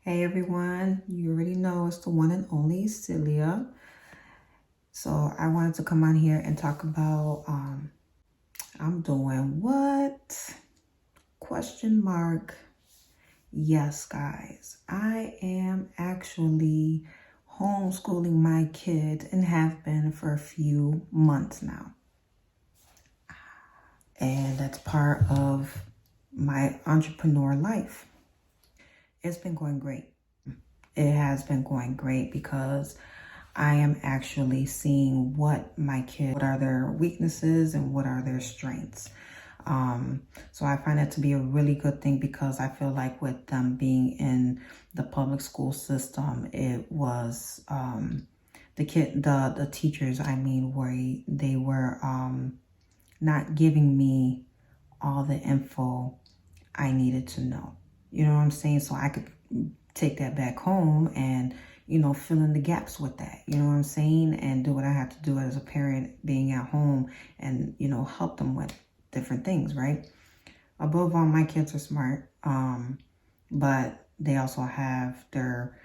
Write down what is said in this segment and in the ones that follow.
Hey everyone, you already know it's the one and only Celia. So I wanted to come on here and talk about I'm doing what? Question mark. Yes, guys, I am actually homeschooling my kid and have been for a few months now. And that's part of my entrepreneur life. It's been going great. It has been going great because I am actually seeing what are their weaknesses and what are their strengths. So I find that to be a really good thing because I feel like with them being in the public school system, it was the teachers, they were not giving me all the info I needed to know. You know what I'm saying? So I could take that back home and, fill in the gaps with that. You know what I'm saying? And do what I have to do as a parent being at home and, help them with different things, right? Above all, my kids are smart, but they also have their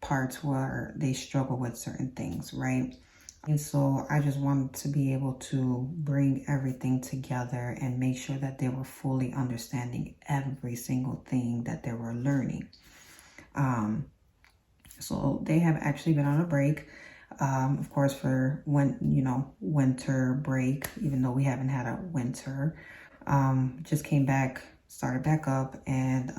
parts where they struggle with certain things, right? And so I just wanted to be able to bring everything together and make sure that they were fully understanding every single thing that they were learning. So they have actually been on a break, of course, for winter break, even though we haven't had a winter. Just came back, started back up, and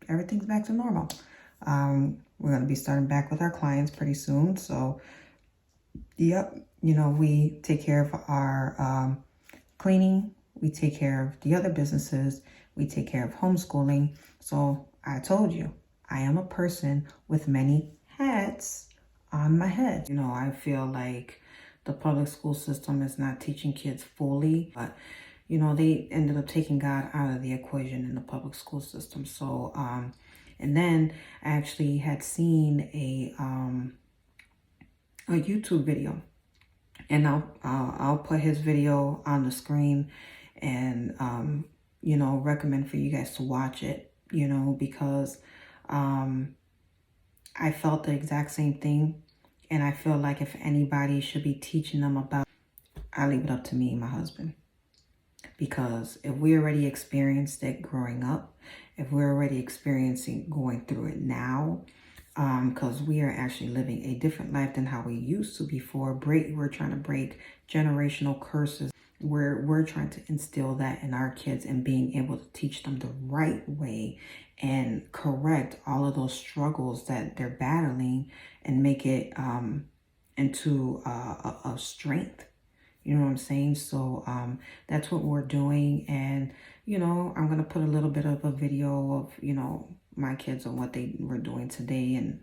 everything's back to normal. We're going to be starting back with our clients pretty soon. So, yep, we take care of our cleaning, we take care of the other businesses, we take care of homeschooling. So I told you, I am a person with many hats on my head. I feel like the public school system is not teaching kids fully, but they ended up taking God out of the equation in the public school system. So, and then I actually had seen a YouTube video, and I'll put his video on the screen and recommend for you guys to watch it, because I felt the exact same thing, and I feel like if anybody should be teaching them about, I leave it up to me and my husband. Because if we already experienced it growing up, if we're already experiencing going through it now, because we are actually living a different life than how we used to before. We're trying to break generational curses. We're trying to instill that in our kids and being able to teach them the right way and correct all of those struggles that they're battling and make it into a strength. You know what I'm saying? So that's what we're doing. And, I'm going to put a little bit of a video of, my kids and what they were doing today and,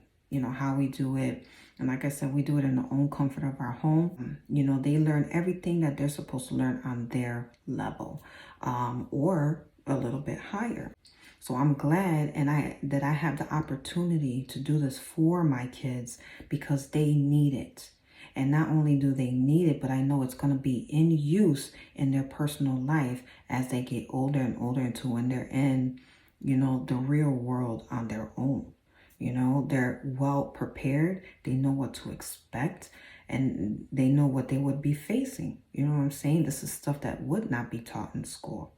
how we do it. And like I said, we do it in the own comfort of our home. They learn everything that they're supposed to learn on their level or a little bit higher. So I'm glad that I have the opportunity to do this for my kids because they need it. And not only do they need it, but I know it's going to be in use in their personal life as they get older and older into when they're in, the real world on their own. They're well prepared. They know what to expect and they know what they would be facing. You know what I'm saying? This is stuff that would not be taught in school.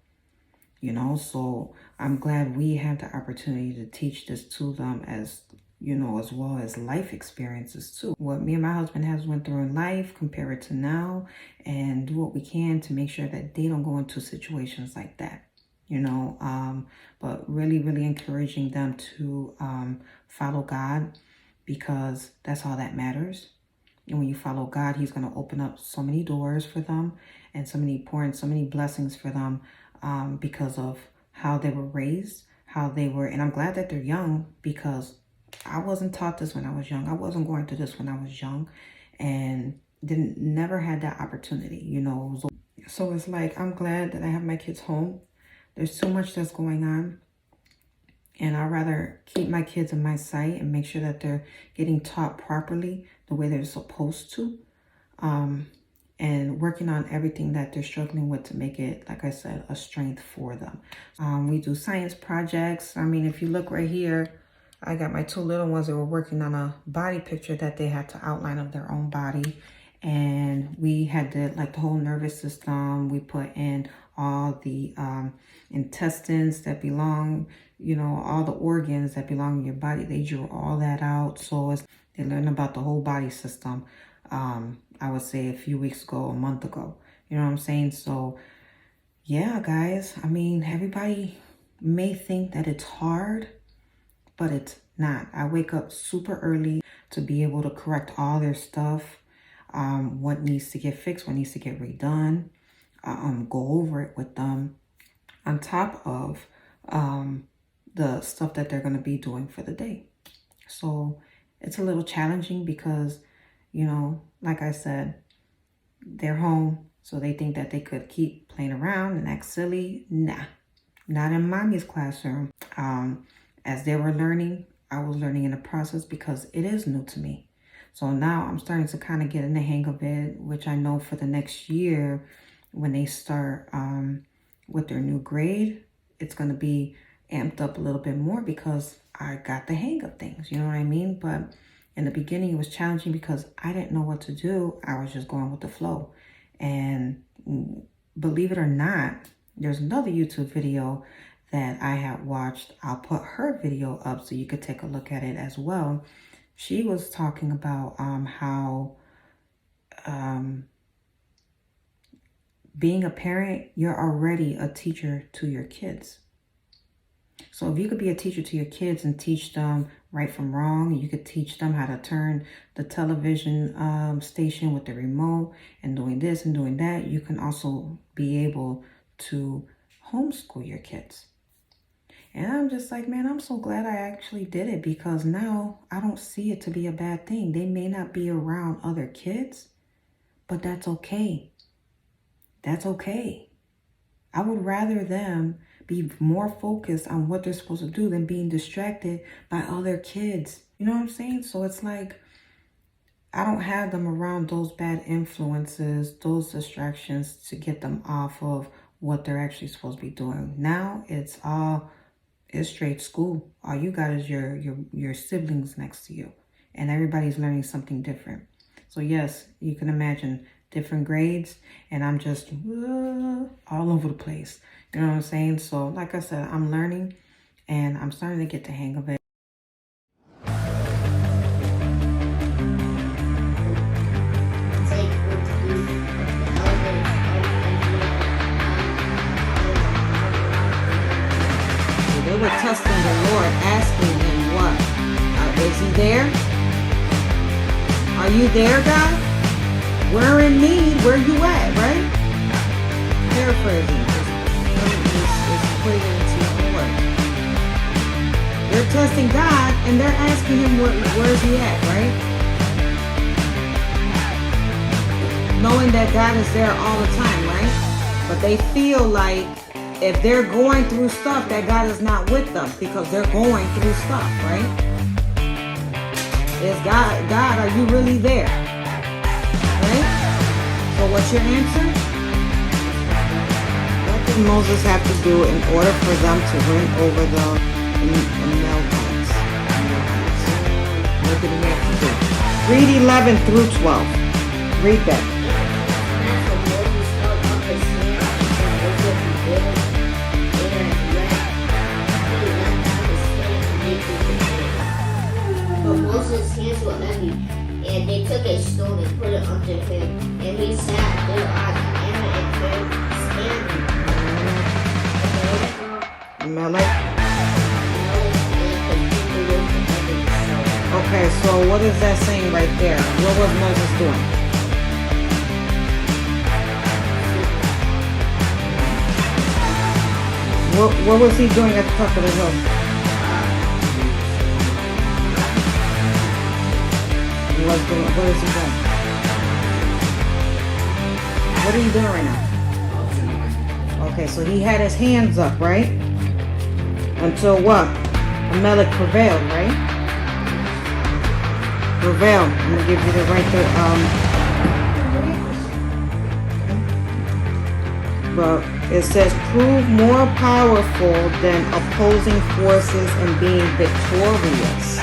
So I'm glad we have the opportunity to teach this to them as well as life experiences too. What me and my husband has went through in life, compare it to now, and do what we can to make sure that they don't go into situations like that. But really, really encouraging them to follow God because that's all that matters. And when you follow God, He's going to open up so many doors for them and so many blessings for them because of how they were raised, and I'm glad that they're young because I wasn't taught this when I was young. I wasn't going through this when I was young and never had that opportunity, So it's like, I'm glad that I have my kids home. There's too much that's going on. And I'd rather keep my kids in my sight and make sure that they're getting taught properly the way they're supposed to. And working on everything that they're struggling with to make it, like I said, a strength for them. We do science projects. I mean, if you look right here, I got my two little ones that were working on a body picture that they had to outline of their own body. And we had to, like, the whole nervous system. We put in all the intestines that belong, you know, all the organs that belong in your body. They drew all that out. So they learned about the whole body system, I would say a few weeks ago, a month ago. You know what I'm saying? So, yeah, guys, I mean, everybody may think that it's hard, but it's not. I wake up super early to be able to correct all their stuff, what needs to get fixed, what needs to get redone, go over it with them, on top of the stuff that they're going to be doing for the day. So it's a little challenging because, you know, like I said, they're home, so they think that they could keep playing around and act silly. Nah, not in mommy's classroom. As they were learning, I was learning in the process because it is new to me. So now I'm starting to kind of get in the hang of it, which I know for the next year, when they start with their new grade, it's going to be amped up a little bit more because I got the hang of things, you know what I mean? But in the beginning, it was challenging because I didn't know what to do. I was just going with the flow. And believe it or not, there's another YouTube video that I had watched. I'll put her video up so you could take a look at it as well. She was talking about how being a parent, you're already a teacher to your kids. So if you could be a teacher to your kids and teach them right from wrong, you could teach them how to turn the television station with the remote and doing this and doing that, you can also be able to homeschool your kids. And I'm just like, man, I'm so glad I actually did it, because now I don't see it to be a bad thing. They may not be around other kids, but that's okay. That's okay. I would rather them be more focused on what they're supposed to do than being distracted by other kids. You know what I'm saying? So it's like, I don't have them around those bad influences, those distractions to get them off of what they're actually supposed to be doing. Now it's straight school. All you got is your siblings next to you, and everybody's learning something different. So yes, you can imagine different grades, and I'm just all over the place. You know what I'm saying? So like I said, I'm learning, and I'm starting to get the hang of it. They were testing the Lord, asking him what? Is he there? Are you there, God? We're in need. Where you at, right? Paraphrasing. It's equated into your word. They're testing God, and they're asking him where's he at, right? Knowing that God is there all the time, right? But they feel like if they're going through stuff, that God is not with them because they're going through stuff, right? Is God, are you really there? Right? So what's your answer? What did Moses have to do in order for them to win over the Amalekites? What did he have to do? Read 11 through 12. Read that. Moses' hands were heavy, and they took a stone and put it under him, and he sat there on Aaron and standing. Okay, so what is that saying right there? What was Moses doing? What was he doing at the top of the hill? What is he doing? What are you doing right now? Okay, so he had his hands up, right? Until what? Amalek prevailed, right? Prevailed. I'm gonna give you the right there. But It says prove more powerful than opposing forces and being victorious.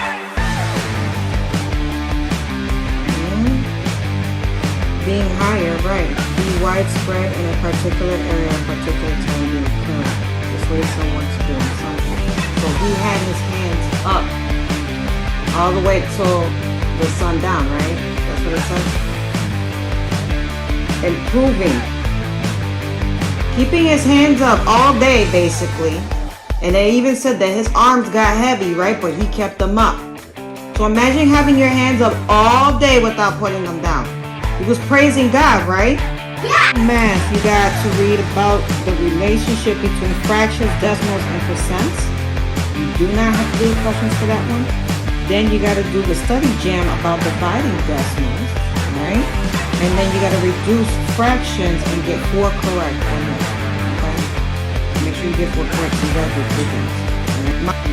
Being higher, right. Be widespread in a particular area, a particular time in the current. Persuade someone to do something. So he had his hands up all the way till the sun down, right? That's what it says. Improving. Keeping his hands up all day, basically. And they even said that his arms got heavy, right? But he kept them up. So imagine having your hands up all day without putting them down. He was praising God, right? Yeah. Math, you got to read about the relationship between fractions, decimals, and percents. You do not have to do questions for that one. Then you got to do the study jam about dividing decimals, right? And then you got to reduce fractions and get 4 correct on that, okay? Make sure you get 4 correct so you got to do things.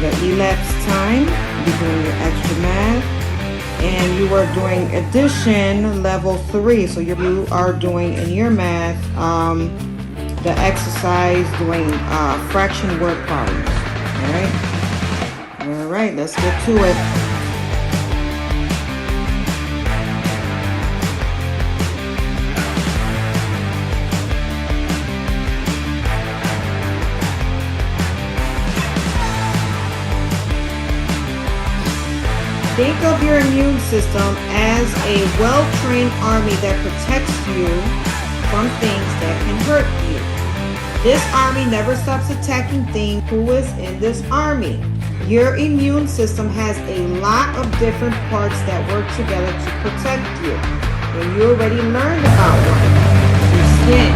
The elapsed time, you're doing your extra math. And you are doing addition level 3. So you are doing in your math the exercise doing fraction word problems. All right, let's get to it. Think of your immune system as a well-trained army that protects you from things that can hurt you. This army never stops attacking things. Who is in this army? Your immune system has a lot of different parts that work together to protect you. And you already learned about one. Your skin,